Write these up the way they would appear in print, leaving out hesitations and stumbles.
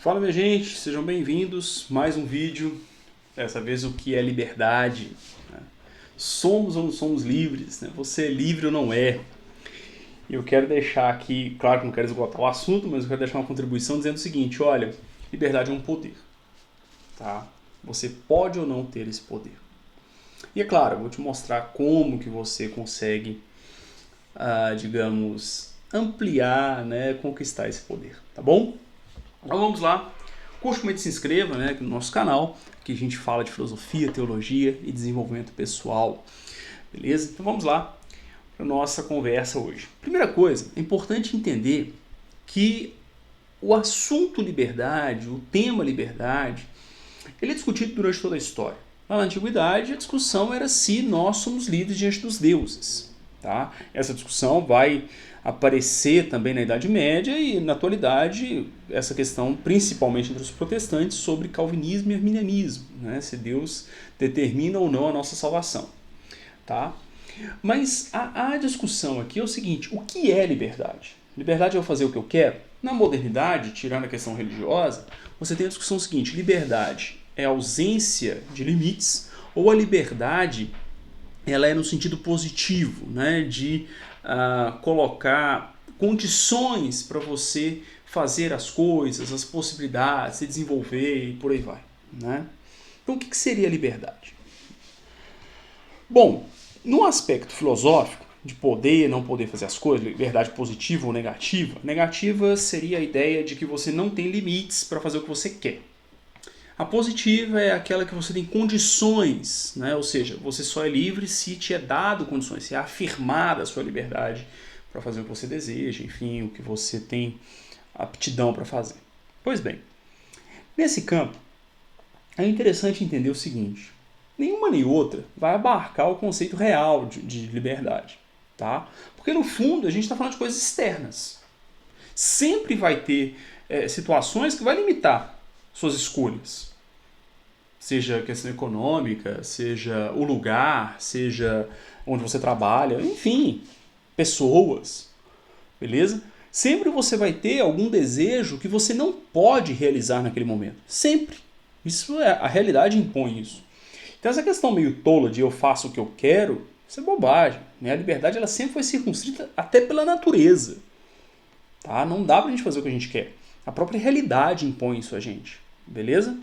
Fala minha gente, sejam bem-vindos, mais um vídeo, dessa vez o que é liberdade, né? Somos ou não somos livres, né? Você é livre ou não é? E eu quero deixar aqui, claro que não quero esgotar o assunto, mas eu quero deixar uma contribuição dizendo o seguinte, olha, liberdade é um poder, tá? Você pode ou não ter esse poder. E é claro, eu vou te mostrar como que você consegue, digamos, ampliar, né, conquistar esse poder, tá bom? Então vamos lá. Curte, comente, se inscreva, né, aqui no nosso canal, que a gente fala de filosofia, teologia e desenvolvimento pessoal. Beleza? Então vamos lá para a nossa conversa hoje. Primeira coisa, é importante entender que o assunto liberdade, o tema liberdade, ele é discutido durante toda a história. Lá na antiguidade, a discussão era se nós somos livres diante dos deuses. Tá? Essa discussão vai aparecer também na Idade Média e, na atualidade, essa questão, principalmente entre os protestantes, sobre calvinismo e arminianismo, né? Se Deus determina ou não a nossa salvação. Tá? Mas a discussão aqui é o seguinte, o que é liberdade? Liberdade é eu fazer o que eu quero? Na modernidade, tirando a questão religiosa, você tem a discussão seguinte, liberdade é a ausência de limites ou a liberdade ela é no sentido positivo, né, de colocar condições para você fazer as coisas, as possibilidades, se desenvolver e por aí vai. Né? Então o que seria liberdade? Bom, no aspecto filosófico, de poder e não poder fazer as coisas, liberdade positiva ou negativa, negativa seria a ideia de que você não tem limites para fazer o que você quer. A positiva é aquela que você tem condições, né? Ou seja, você só é livre se te é dado condições, se é afirmada a sua liberdade para fazer o que você deseja, enfim, o que você tem aptidão para fazer. Pois bem, nesse campo, é interessante entender o seguinte, nenhuma nem outra vai abarcar o conceito real de liberdade, tá? Porque no fundo a gente está falando de coisas externas. Sempre vai ter situações que vai limitar suas escolhas. Seja questão econômica, seja o lugar, seja onde você trabalha, enfim, pessoas, beleza? Sempre você vai ter algum desejo que você não pode realizar naquele momento. Sempre. Isso é, a realidade impõe isso. Então essa questão meio tola de eu faço o que eu quero, isso é bobagem. Né? A liberdade ela sempre foi circunscrita até pela natureza. Tá? Não dá pra gente fazer o que a gente quer. A própria realidade impõe isso a gente. Beleza?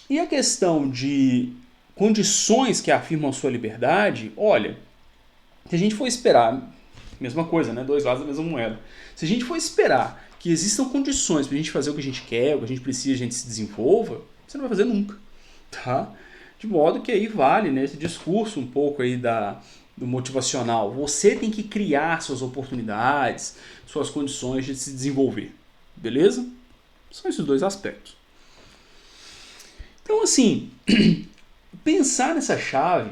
E a questão de condições que afirmam sua liberdade, olha, se a gente for esperar, mesma coisa, né? Dois lados da mesma moeda. Se a gente for esperar que existam condições para a gente fazer o que a gente quer, o que a gente precisa, a gente se desenvolva, você não vai fazer nunca, tá? De modo que aí vale, né, esse discurso um pouco aí do motivacional. Você tem que criar suas oportunidades, suas condições de se desenvolver, beleza? São esses dois aspectos. Então, assim, pensar nessa chave,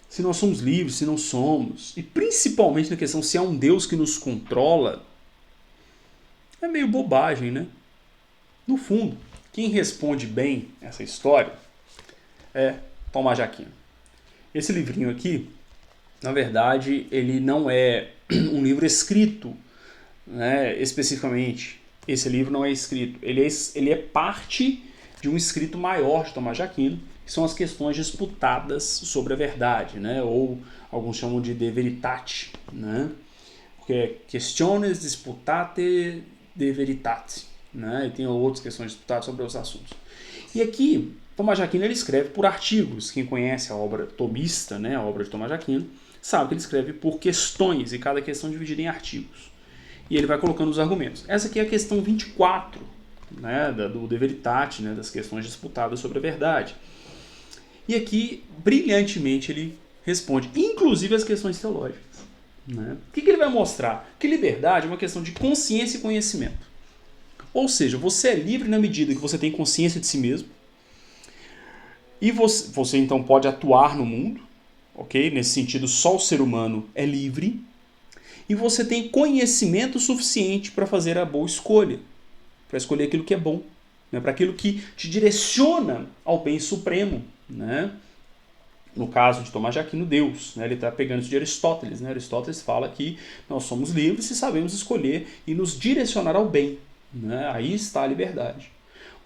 se nós somos livres, se não somos, e principalmente na questão se há um Deus que nos controla, é meio bobagem, né? No fundo, quem responde bem essa história é Tomás de Aquino. Esse livrinho aqui, na verdade, ele não é um livro escrito, né, especificamente. Esse livro não é escrito. Ele é parte de um escrito maior de Tomás de Aquino, que são as questões disputadas sobre a verdade, né? Ou alguns chamam de De Veritate, né? Porque é Questiones Disputate de Veritate, né? E tem outras questões disputadas sobre os assuntos. E aqui, Tomás de Aquino ele escreve por artigos. Quem conhece a obra tomista, né, a obra de Tomás de Aquino, sabe que ele escreve por questões, e cada questão é dividida em artigos. E ele vai colocando os argumentos. Essa aqui é a questão 24, né, do De Veritate, né, das questões disputadas sobre a verdade. E aqui, brilhantemente, ele responde, inclusive as questões teológicas. Né? O que ele vai mostrar? Que liberdade é uma questão de consciência e conhecimento. Ou seja, você é livre na medida que você tem consciência de si mesmo, e você então pode atuar no mundo, ok? Nesse sentido, só o ser humano é livre, e você tem conhecimento suficiente para fazer a boa escolha, para escolher aquilo que é bom, né? Para aquilo que te direciona ao bem supremo, né? No caso de Tomás de Aquino, Deus. Né? Ele está pegando isso de Aristóteles. Né? Aristóteles fala que nós somos livres e sabemos escolher e nos direcionar ao bem. Né? Aí está a liberdade.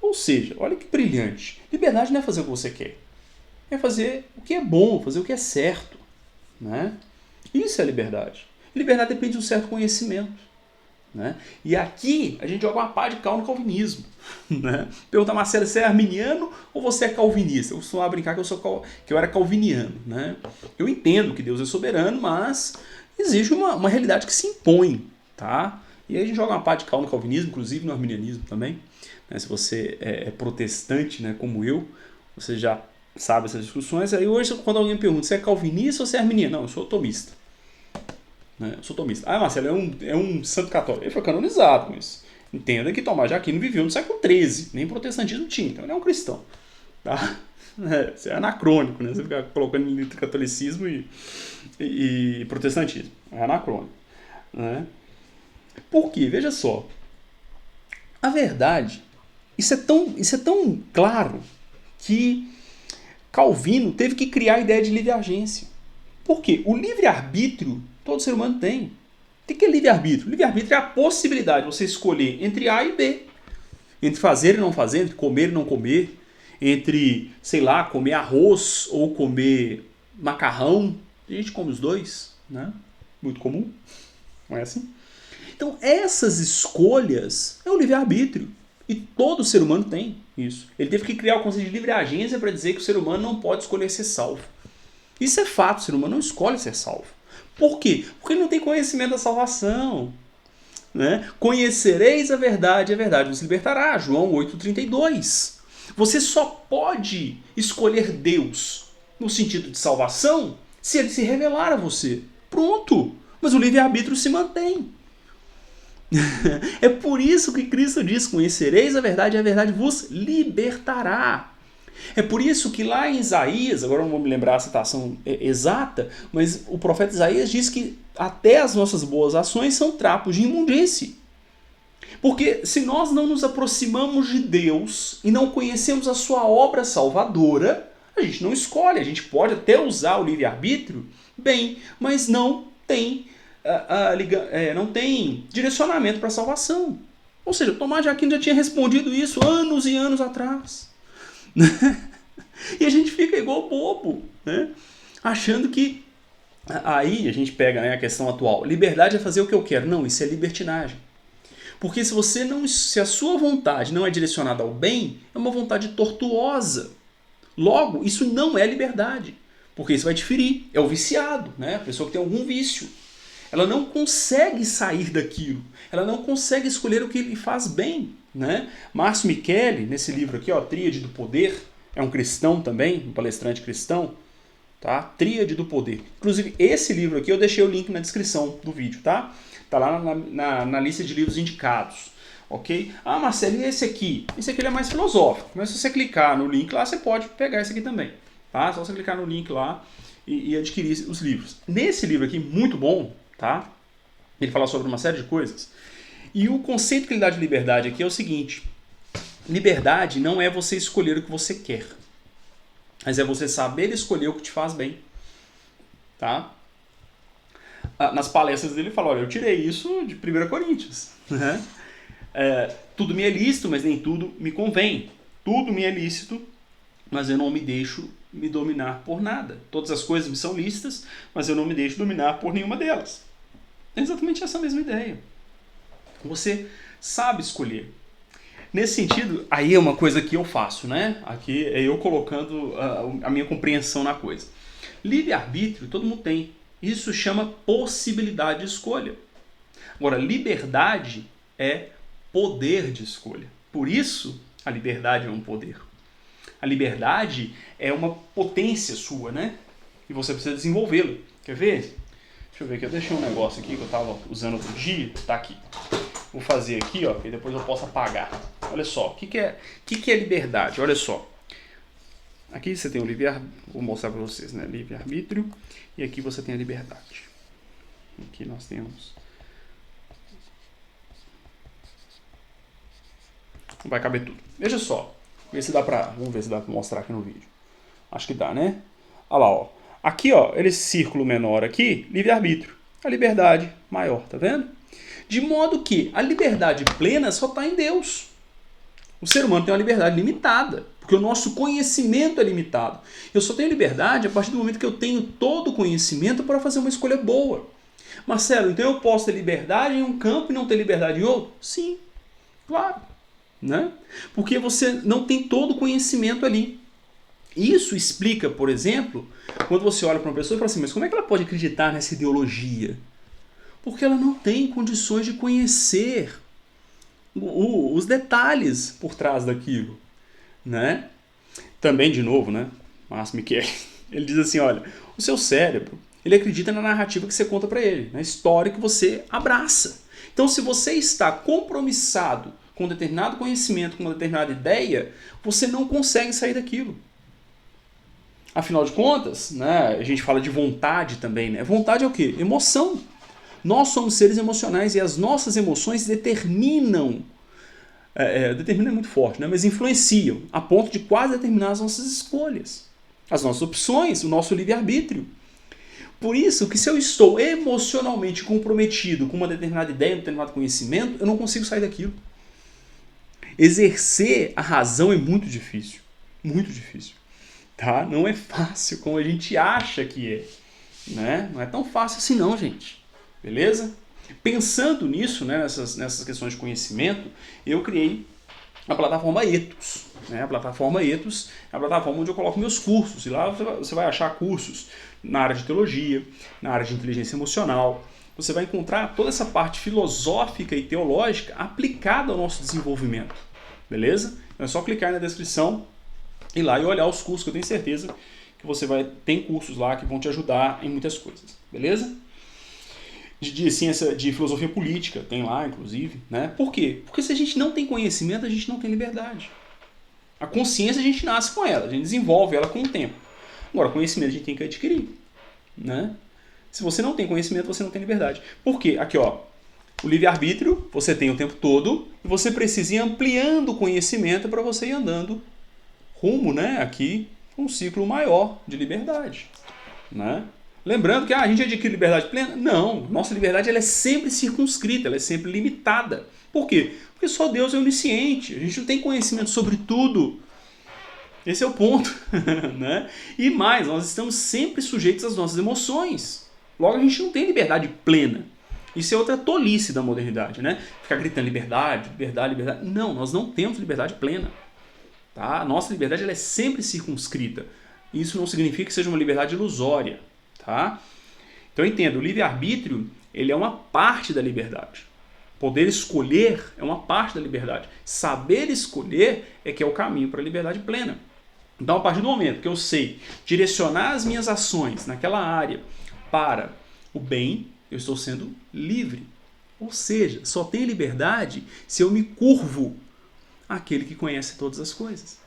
Ou seja, olha que brilhante. Liberdade não é fazer o que você quer. É fazer o que é bom, fazer o que é certo. Né? Isso é liberdade. Liberdade depende de um certo conhecimento. Né? E aqui a gente joga uma pá de cal no calvinismo. Né? Pergunta, Marcelo, você é arminiano ou você é calvinista? Eu costumava brincar que eu era calviniano. Né? Eu entendo que Deus é soberano, mas existe uma realidade que se impõe. Tá? E aí a gente joga uma pá de cal no calvinismo, inclusive no arminianismo também. Né? Se você é protestante, né, como eu, você já sabe essas discussões. Aí hoje, quando alguém me pergunta, você é calvinista ou você é arminiano? Não, eu sou tomista. Né? Eu sou tomista. Ah, Marcelo, é um santo católico. Ele foi canonizado, mas entenda que Tomás de Aquino viveu no século XIII, nem protestantismo tinha, então ele é um cristão. Tá? Isso é anacrônico, né? Você ficar colocando entre catolicismo e protestantismo. É anacrônico. Né? Por quê? Veja só. A verdade, isso é tão claro que Calvino teve que criar a ideia de livre-agência. Por quê? O livre-arbítrio todo ser humano tem. O que é livre-arbítrio? Livre-arbítrio é a possibilidade de você escolher entre A e B. Entre fazer e não fazer, entre comer e não comer, entre, sei lá, comer arroz ou comer macarrão. A gente come os dois, né? Muito comum, não é assim? Então, essas escolhas é o livre-arbítrio. E todo ser humano tem isso. Ele teve que criar o conceito de livre-agência para dizer que o ser humano não pode escolher ser salvo. Isso é fato, o ser humano não escolhe ser salvo. Por quê? Porque ele não tem conhecimento da salvação. Né? Conhecereis a verdade vos libertará. João 8,32. Você só pode escolher Deus no sentido de salvação se ele se revelar a você. Pronto. Mas o livre-arbítrio se mantém. É por isso que Cristo diz, conhecereis a verdade vos libertará. É por isso que lá em Isaías, agora não vou me lembrar a citação exata, mas o profeta Isaías diz que até as nossas boas ações são trapos de imundície. Porque se nós não nos aproximamos de Deus e não conhecemos a sua obra salvadora, a gente não escolhe, a gente pode até usar o livre-arbítrio, bem, mas não tem não tem direcionamento para a salvação. Ou seja, Tomás de Aquino já tinha respondido isso anos e anos atrás. E a gente fica igual bobo, né? Achando que aí a gente pega, né, a questão atual. Liberdade é fazer o que eu quero. Não, isso é libertinagem. Porque se a sua vontade não é direcionada ao bem, é uma vontade tortuosa. Logo, isso não é liberdade. Porque isso vai te ferir. É o viciado, né? A pessoa que tem algum vício. Ela não consegue sair daquilo. Ela não consegue escolher o que lhe faz bem. Né? Márcio Micheli, nesse livro aqui, ó, Tríade do Poder, é um cristão também, um palestrante cristão. Tá? Tríade do Poder. Inclusive, esse livro aqui eu deixei o link na descrição do vídeo. Tá lá na lista de livros indicados. Ok? Ah, Marcelo, e esse aqui? Esse aqui ele é mais filosófico. Mas se você clicar no link lá, você pode pegar esse aqui também. Tá? Só você clicar no link lá e adquirir os livros. Nesse livro aqui, muito bom, tá? Ele fala sobre uma série de coisas. E o conceito que ele dá de liberdade aqui é o seguinte. Liberdade não é você escolher o que você quer. Mas é você saber escolher o que te faz bem. Tá? Nas palestras dele ele fala, olha, eu tirei isso de 1 Coríntios. Né? Tudo me é lícito, mas nem tudo me convém. Tudo me é lícito, mas eu não me deixo me dominar por nada. Todas as coisas me são lícitas, mas eu não me deixo dominar por nenhuma delas. É exatamente essa mesma ideia. Você sabe escolher. Nesse sentido, aí é uma coisa que eu faço, né? Aqui é eu colocando a minha compreensão na coisa. Livre-arbítrio todo mundo tem. Isso chama possibilidade de escolha. Agora, liberdade é poder de escolha. Por isso, a liberdade é um poder. A liberdade é uma potência sua, né? E você precisa desenvolvê-lo. Quer ver? Deixa eu ver aqui. Eu deixei um negócio aqui que eu estava usando outro dia. Tá aqui. Vou fazer aqui, ó, que depois eu posso apagar. Olha só, o que é liberdade? Olha só. Aqui você tem o livre-arbítrio, vou mostrar para vocês, né? Livre-arbítrio, e aqui você tem a liberdade. Aqui nós temos... Não vai caber tudo. Veja só. Vamos ver se dá para mostrar aqui no vídeo. Acho que dá, né? Olha lá, ó. Aqui, ó, esse círculo menor aqui, livre-arbítrio. A liberdade maior, tá vendo? De modo que a liberdade plena só está em Deus. O ser humano tem uma liberdade limitada, porque o nosso conhecimento é limitado. Eu só tenho liberdade a partir do momento que eu tenho todo o conhecimento para fazer uma escolha boa. Marcelo, então eu posso ter liberdade em um campo e não ter liberdade em outro? Sim, claro. Né? Porque você não tem todo o conhecimento ali. Isso explica, por exemplo, quando você olha para uma pessoa e fala assim, mas como é que ela pode acreditar nessa ideologia? Porque ela não tem condições de conhecer os detalhes por trás daquilo, né? Também, de novo, né? Márcio Michel, ele diz assim, olha, o seu cérebro, ele acredita na narrativa que você conta para ele, na história que você abraça. Então, se você está compromissado com um determinado conhecimento, com uma determinada ideia, você não consegue sair daquilo. Afinal de contas, né, a gente fala de vontade também, né? Vontade é o quê? Emoção. Nós somos seres emocionais e as nossas emoções determinam, determinam é muito forte, né? Mas influenciam a ponto de quase determinar as nossas escolhas, as nossas opções, o nosso livre-arbítrio. Por isso que se eu estou emocionalmente comprometido com uma determinada ideia, um determinado conhecimento, eu não consigo sair daquilo. Exercer a razão é muito difícil, muito difícil. Tá? Não é fácil como a gente acha que é. Né? Não é tão fácil assim não, gente. Beleza? Pensando nisso, né, nessas questões de conhecimento, eu criei a plataforma Ethos. Né? A plataforma Ethos é a plataforma onde eu coloco meus cursos. E lá você vai achar cursos na área de teologia, na área de inteligência emocional. Você vai encontrar toda essa parte filosófica e teológica aplicada ao nosso desenvolvimento. Beleza? Então é só clicar na descrição, ir lá e olhar os cursos, que eu tenho certeza que você tem cursos lá que vão te ajudar em muitas coisas. Beleza? De ciência, de filosofia política, tem lá, inclusive. Né? Por quê? Porque se a gente não tem conhecimento, a gente não tem liberdade. A consciência a gente nasce com ela, a gente desenvolve ela com o tempo. Agora, conhecimento a gente tem que adquirir. Né? Se você não tem conhecimento, você não tem liberdade. Por quê? Aqui, ó, o livre-arbítrio você tem o tempo todo e você precisa ir ampliando o conhecimento para você ir andando rumo, né, aqui, um ciclo maior de liberdade. Né? Lembrando que a gente adquire liberdade plena? Não, nossa liberdade ela é sempre circunscrita, ela é sempre limitada. Por quê? Porque só Deus é onisciente, a gente não tem conhecimento sobre tudo. Esse é o ponto. Né? E mais, nós estamos sempre sujeitos às nossas emoções. Logo, a gente não tem liberdade plena. Isso é outra tolice da modernidade, né? Ficar gritando liberdade, liberdade, liberdade. Não, nós não temos liberdade plena. Tá? A nossa liberdade ela é sempre circunscrita. Isso não significa que seja uma liberdade ilusória. Tá? Então entenda, o livre-arbítrio ele é uma parte da liberdade. Poder escolher é uma parte da liberdade. Saber escolher é que é o caminho para a liberdade plena. Então, a partir do momento que eu sei direcionar as minhas ações naquela área para o bem, eu estou sendo livre. Ou seja, só tenho liberdade se eu me curvo àquele que conhece todas as coisas.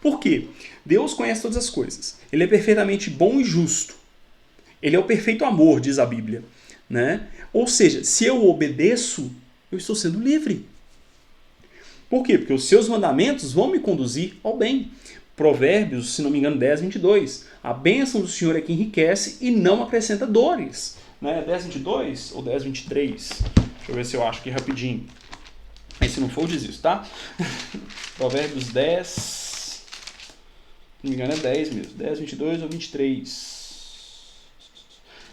Por quê? Deus conhece todas as coisas. Ele é perfeitamente bom e justo. Ele é o perfeito amor, diz a Bíblia. Né? Ou seja, se eu obedeço, eu estou sendo livre. Por quê? Porque os seus mandamentos vão me conduzir ao bem. Provérbios, se não me engano, 10, 22. A bênção do Senhor é que enriquece e não acrescenta dores. Né? 10, 22 ou 10, 23? Deixa eu ver se eu acho aqui rapidinho. Aí se não for, eu desisto, tá? Provérbios 10, se não me engano é 10 mesmo. 10, 22 ou 23.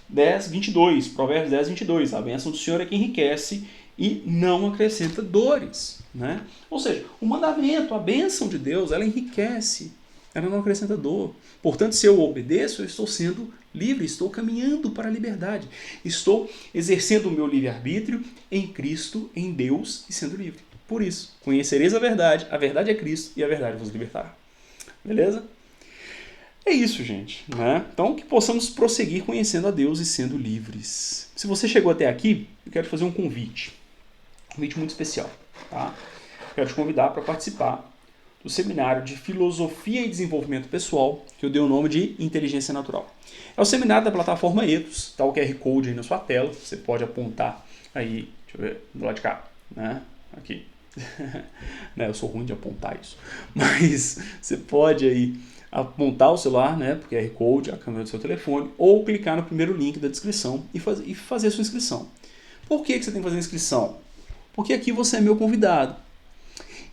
10, 22. Provérbios 10, 22. A bênção do Senhor é que enriquece e não acrescenta dores. Né? Ou seja, o mandamento, a bênção de Deus, ela enriquece, ela não acrescenta dor. Portanto, se eu obedeço, eu estou sendo livre, estou caminhando para a liberdade. Estou exercendo o meu livre-arbítrio em Cristo, em Deus e sendo livre. Por isso, conhecereis a verdade é Cristo e a verdade vos libertará. Beleza? É isso, gente. Né? Então, que possamos prosseguir conhecendo a Deus e sendo livres. Se você chegou até aqui, eu quero te fazer um convite. Um convite muito especial. Tá? Quero te convidar para participar do seminário de Filosofia e Desenvolvimento Pessoal, que eu dei o nome de Inteligência Natural. É o seminário da plataforma Ethos, tá o QR Code aí na sua tela, você pode apontar aí, deixa eu ver, do lado de cá, né? Aqui. Né, eu sou ruim de apontar isso, mas você pode aí apontar o celular, né, porque é QR Code, a câmera do seu telefone, ou clicar no primeiro link da descrição e fazer a sua inscrição. Por que você tem que fazer a inscrição? Porque aqui você é meu convidado.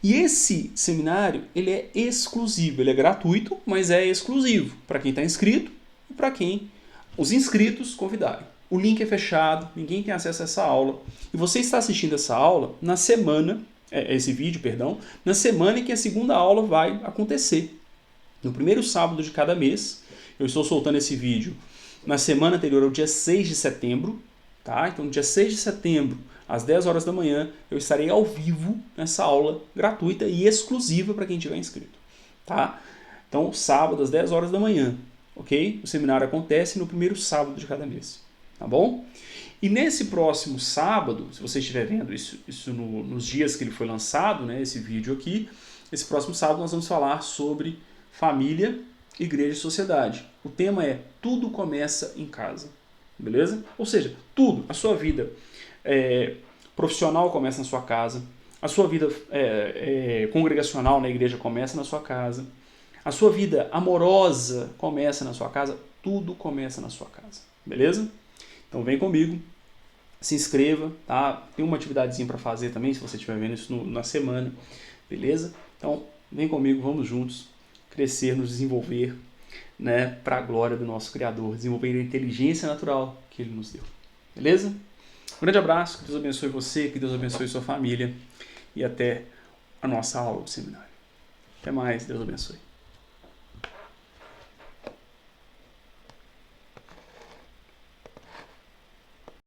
E esse seminário, ele é exclusivo, ele é gratuito, mas é exclusivo para quem está inscrito e para quem os inscritos convidarem. O link é fechado, ninguém tem acesso a essa aula. E você está assistindo essa aula na semana, esse vídeo, perdão, na semana em que a segunda aula vai acontecer. No primeiro sábado de cada mês, eu estou soltando esse vídeo na semana anterior ao dia 6 de setembro, tá? Então, no dia 6 de setembro, às 10 horas da manhã, eu estarei ao vivo nessa aula gratuita e exclusiva para quem tiver inscrito, tá? Então, sábado, às 10 horas da manhã, ok? O seminário acontece no primeiro sábado de cada mês, tá bom? E nesse próximo sábado, se você estiver vendo isso nos dias que ele foi lançado, né, esse vídeo aqui, esse próximo sábado nós vamos falar sobre família, igreja e sociedade. O tema é Tudo Começa em Casa, beleza? Ou seja, tudo, a sua vida profissional começa na sua casa, a sua vida congregacional na igreja começa na sua casa, a sua vida amorosa começa na sua casa, tudo começa na sua casa, beleza? Então vem comigo, se inscreva, tá? Tem uma atividadezinha para fazer também, se você estiver vendo isso na semana, beleza? Então vem comigo, vamos juntos crescer, nos desenvolver, né, para a glória do nosso Criador, desenvolver a inteligência natural que Ele nos deu, beleza? Um grande abraço, que Deus abençoe você, que Deus abençoe sua família e até a nossa aula do seminário. Até mais, Deus abençoe.